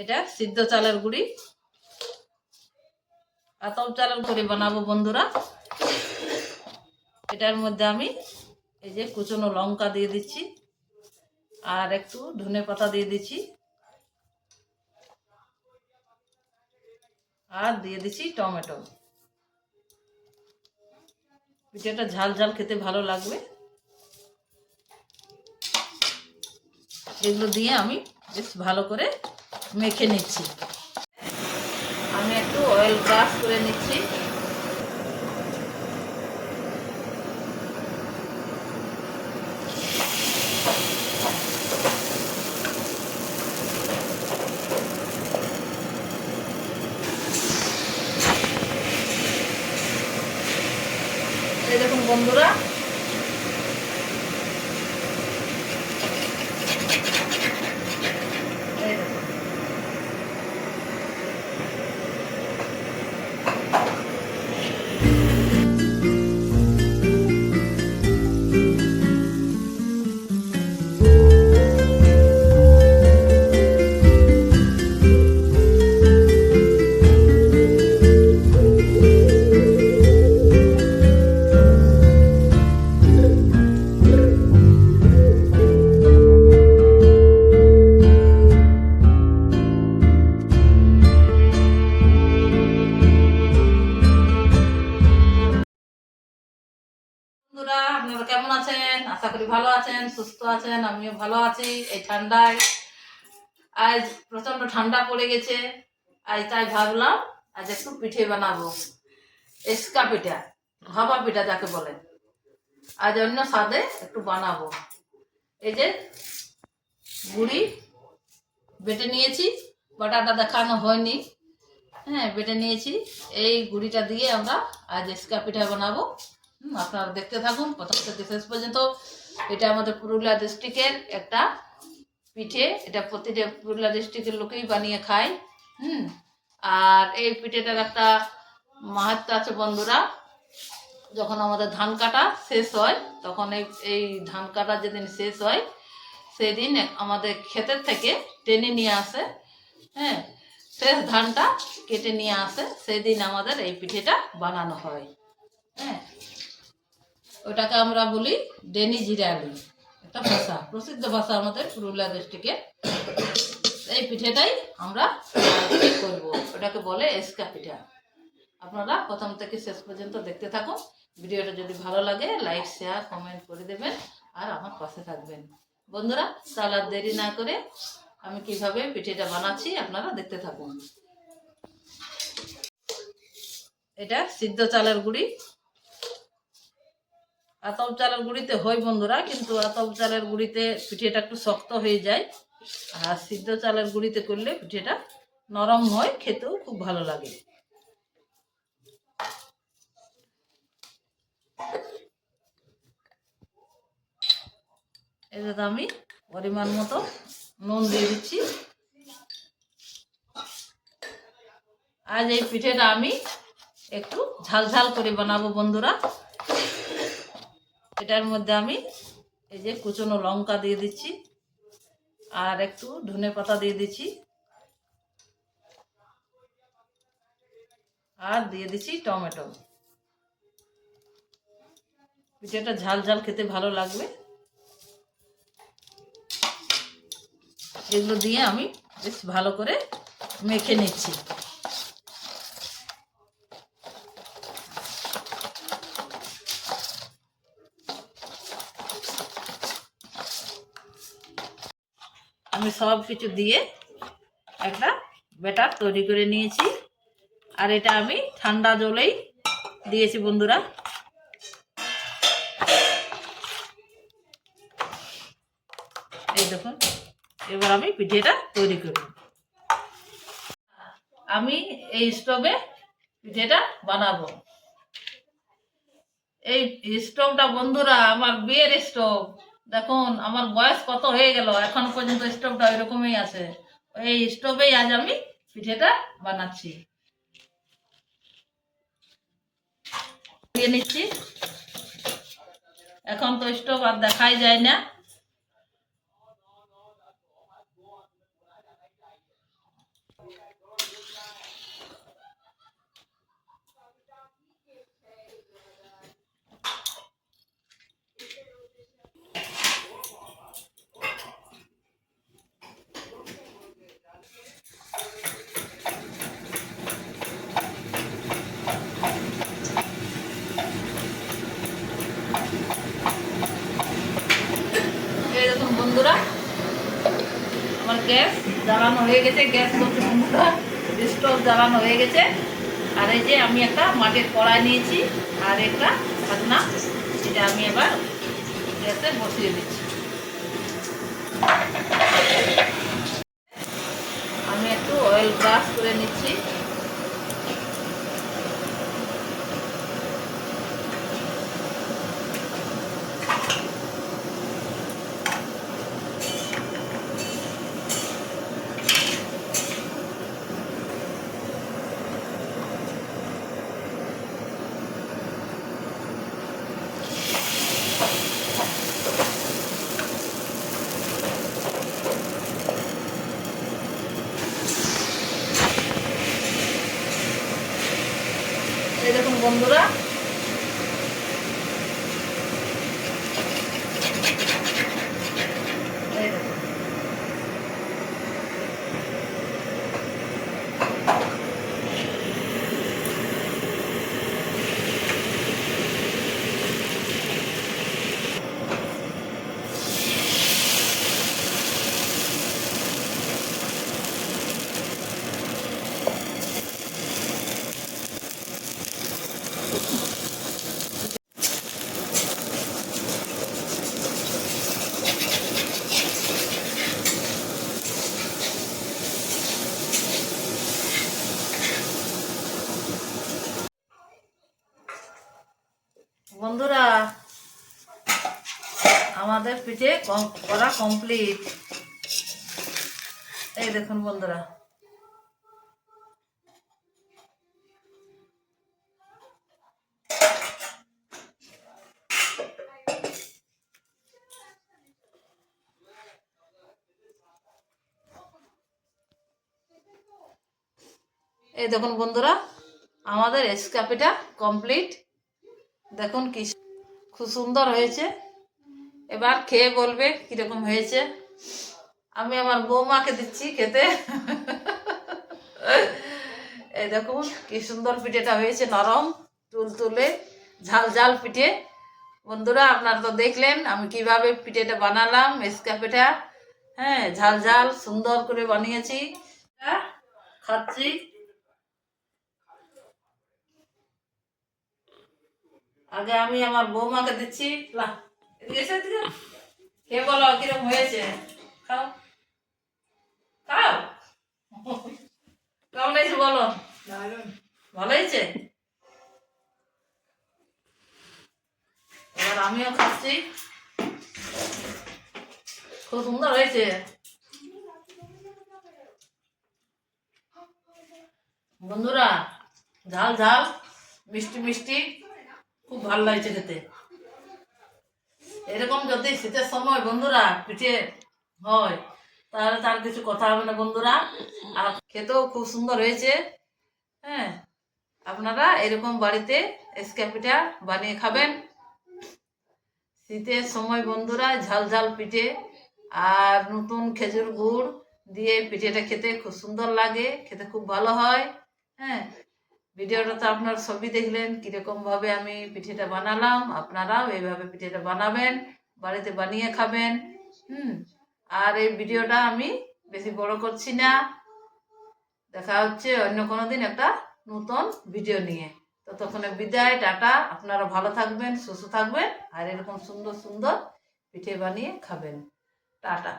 এটা সিদ্ধ চালের গুঁড়ি, আতপ চালের গুঁড়ি বানাবো বন্ধুরা। এটার মধ্যে আমি এই যে কুচনো লঙ্কা দিয়ে দিচ্ছি, আর একটু ধনে পাতা দিয়ে দিচ্ছি, আর দিয়ে দিচ্ছি টমেটো। পিঠাটা ঝাল ঝাল খেতে ভালো লাগবে। এগুলো দিয়ে আমি বেশ ভালো করে মেখে নিচ্ছি। আমি একটু অয়েল ব্রাশ করে নিচ্ছি। এই দেখুন বন্ধুরা, আপনারা কেমন আছেন? আশা করি ভালো আছেন, সুস্থ আছেন। আমিও ভালো আছি। এই ঠান্ডায় আজ প্রচন্ড ঠান্ডা পড়ে গেছে, আজ তাই ভাবলাম আজ একটু পিঠে বানাবো। এসকা পিঠা, ভাপা পিঠা যাকে বলে, আজ অন্য স্বাদে একটু বানাবো। এই যে গুড়ি বেটে নিয়েছি, বাটাটা দেখানো হয়নি, হ্যাঁ বেটে নিয়েছি। এই গুড়িটা দিয়ে আমরা আজ এসকা পিঠা বানাবো। আপনারা দেখতে থাকুন প্রথম থেকে শেষ পর্যন্ত। এটা আমাদের পুরুলিয়া ডিস্ট্রিক্টের একটা পিঠে, এটা প্রতিটা পুরুলিয়া ডিস্ট্রিক্টের লোকেই বানিয়ে খায়। আর এই পিঠেটার একটা মাহাত্ম্য আছে বন্ধুরা। যখন আমাদের ধান কাটা শেষ হয়, তখন এই ধান কাটা যেদিন শেষ হয় সেদিন আমাদের ক্ষেতের থেকে টেনে নিয়ে আসে, হ্যাঁ শেষ ধানটা কেটে নিয়ে আসে, সেদিন আমাদের এই পিঠেটা বানানো হয়। হ্যাঁ, ওটাকে আমরা বলি ডেনি জিরালি, একটা ভাষা, প্রসিদ্ধ ভাষা আমাদের পুরুলিয়া ডিস্ট্রিক্টে। এই পিঠেটাই আমরা করব, ওটাকে বলে এসকা পিঠা। আপনারা প্রথম থেকে শেষ পর্যন্ত দেখতে থাকুন। ভিডিওটা যদি ভালো লাগে লাইক শেয়ার কমেন্ট করে দেবেন, আর আমার পাশে থাকবেন বন্ধুরা। তাহলে আর দেরি না করে আমি কিভাবে পিঠেটা বানাচ্ছি আপনারা দেখতে থাকুন। এটা সিদ্ধ চালের গুঁড়ি, আতপ চালের গুঁড়িতে হয় বন্ধুরা, কিন্তু আতপ চালের গুঁড়িতে পিঠেটা একটু শক্ত হয়ে যায়, আর সিদ্ধ চালের গুঁড়িতে করলে পিঠেটা নরম হয়, খেতেও খুব ভালো লাগে। এটাতে আমি পরিমাণ মতো নুন দিয়ে দিচ্ছি। আজ এই পিঠেটা আমি একটু ঝাল ঝাল করে বানাবো বন্ধুরা। এটার মধ্যে আমি এই যে কুচনো লঙ্কা দিয়ে দিচ্ছি, আর একটু ধনে পাতা দিয়ে দিচ্ছি, আর দিয়ে দিচ্ছি টমেটো। পিঠেটা ঝাল ঝাল খেতে ভালো লাগবে। এগুলো দিয়ে আমি বেশ ভালো করে মেখে নিচ্ছি। আমি সব কিছু দিয়ে একটা ব্যাটার তৈরি করে নিয়েছি, আর এটা আমি ঠান্ডা জলেই দিয়েছি বন্ধুরা। এই দেখুন, এবার আমি পিঠেটা তৈরি করব। আমি এই স্টোভে পিঠেটা বানাবো। এই স্টোভটা বন্ধুরা আমার বিয়ের স্টোভ। দেখুন আমার বয়স কত হয়ে গেল, এখন পর্যন্ত স্টোভটা ওইরকমই আছে। এই স্টোভেই আজ আমি পিঠেটা বানাচ্ছি। দিয়ে নিচ্ছি। এখন তো স্টোভ আর দেখাই যায় না। গ্যাস জ্বালানো হয়ে গেছে, গ্যাস করতে বন্ধুরা স্টোভ জ্বালানো হয়ে গেছে। আর এই যে আমি একটা মাটির কড়াই নিয়েছি আর একটা ঢাকনা, এটা আমি এবার গ্যাসে বসিয়ে দিচ্ছি। আমি একটু অয়েল ব্রাশ করে নিচ্ছি। এই দেখুন বন্ধুরা, এই দেখুন বন্ধুরা আমাদের পিঠে করা কমপ্লিট। এই দেখুন বন্ধুরা, এই দেখুন বন্ধুরা আমাদের এসকা পিঠা কমপ্লিট। দেখুন কি খুব সুন্দর হয়েছে। এবার খেয়ে বলবে কিরকম হয়েছে। আমি আমার বৌমাকে দিচ্ছি খেতে। এই দেখুন কি সুন্দর পিঠেটা হয়েছে, নরম তুলতুলে ঝাল ঝাল পিঠে। বন্ধুরা আপনারা তো দেখলেন আমি কিভাবে পিঠেটা বানালাম, এসকা পিঠা। হ্যাঁ, ঝাল ঝাল সুন্দর করে বানিয়েছি, খাচ্ছি। আগে আমি আমার বৌমাকে দিচ্ছি। কে বলো কিরকম হয়েছে, খাও খাও। কেমন হয়েছে বলো? ভালো হয়েছে। এবার আমিও খাচ্ছি, খুব সুন্দর হয়েছে। বন্ধুরা ঝাল ঝাল মিষ্টি মিষ্টি খুব ভালো লাগছে খেতে। এরকম যদি শীতের সময় বন্ধুরা পিঠে হয় তাহলে তার কিছু কথা হবে না বন্ধুরা। আর খেতেও খুব সুন্দর হয়েছে। হ্যাঁ, আপনারা এরকম বাড়িতে এসকা পিঠা বানিয়ে খাবেন শীতের সময় বন্ধুরা। ঝাল ঝাল পিঠে আর নতুন খেজুর গুড় দিয়ে পিঠেটা খেতে খুব সুন্দর লাগে, খেতে খুব ভালো হয়। হ্যাঁ, ভিডিওটা তো আপনারা সবই দেখলেন কিরকম ভাবে আমি পিঠেটা বানালাম। আপনারাও এইভাবে পিঠেটা বানাবেন, বাড়িতে বানিয়ে খাবেন। আর এই ভিডিওটা আমি বেশি বড় করছি না। দেখা হচ্ছে অন্য কোনো দিন একটা নতুন ভিডিও নিয়ে। ততক্ষণে বিদায়, টাটা। আপনারা ভালো থাকবেন, সুস্থ থাকবেন আর এরকম সুন্দর সুন্দর পিঠে বানিয়ে খাবেন। টাটা।